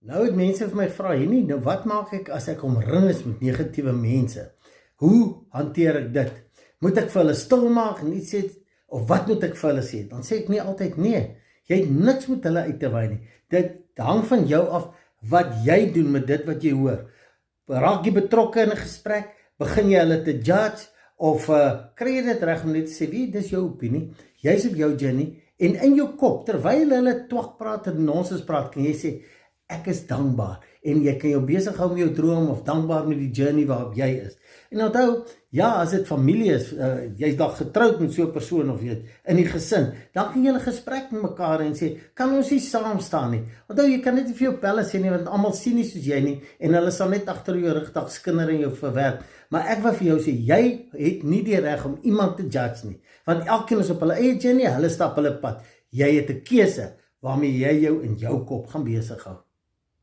Nou het mense vir my vra, Henny, nou wat maak ek as ek omring is met negatiewe mense? Hoe hanteer ek dit? Moet ek vir hulle stil maak en iets sê, of wat moet ek vir hulle sê? Dan sê ek nie altyd nee. Jy het niks met hulle uit te wy nie. Dit hang van jou af wat jy doen met dit wat jy hoor. Raak jy betrokke in 'n gesprek? Begin jy hulle te judge? Of kry jy dit reg om net te sê, wie, dis jou opinie, jy's op jou journey, en in jou kop, terwyl hulle twak praat en nonsens praat, kan jy sê, ek is dankbaar, en jy kan jou besig hou met jou droom, of dankbaar met die journey waarop jy is. En onthou, ja, as dit familie is, jy's dalk getroud met so 'n persoon, of jy in die gesin, dan kan jy 'n gesprek met mekaar en sê, kan ons nie saam staan nie. Onthou, jy kan net nie vir jou pelle sê nie, want almal sien nie soos jy nie, en hulle sal net agter jou rug dag skinder en jou verwerp. Maar ek wil vir jou sê, jy het nie die reg om iemand te judge nie, want elkeen is op hulle eie journey, hulle stap hulle pad. Jy het 'n keuse waarmee jy jou in jou kop gaan besig hou.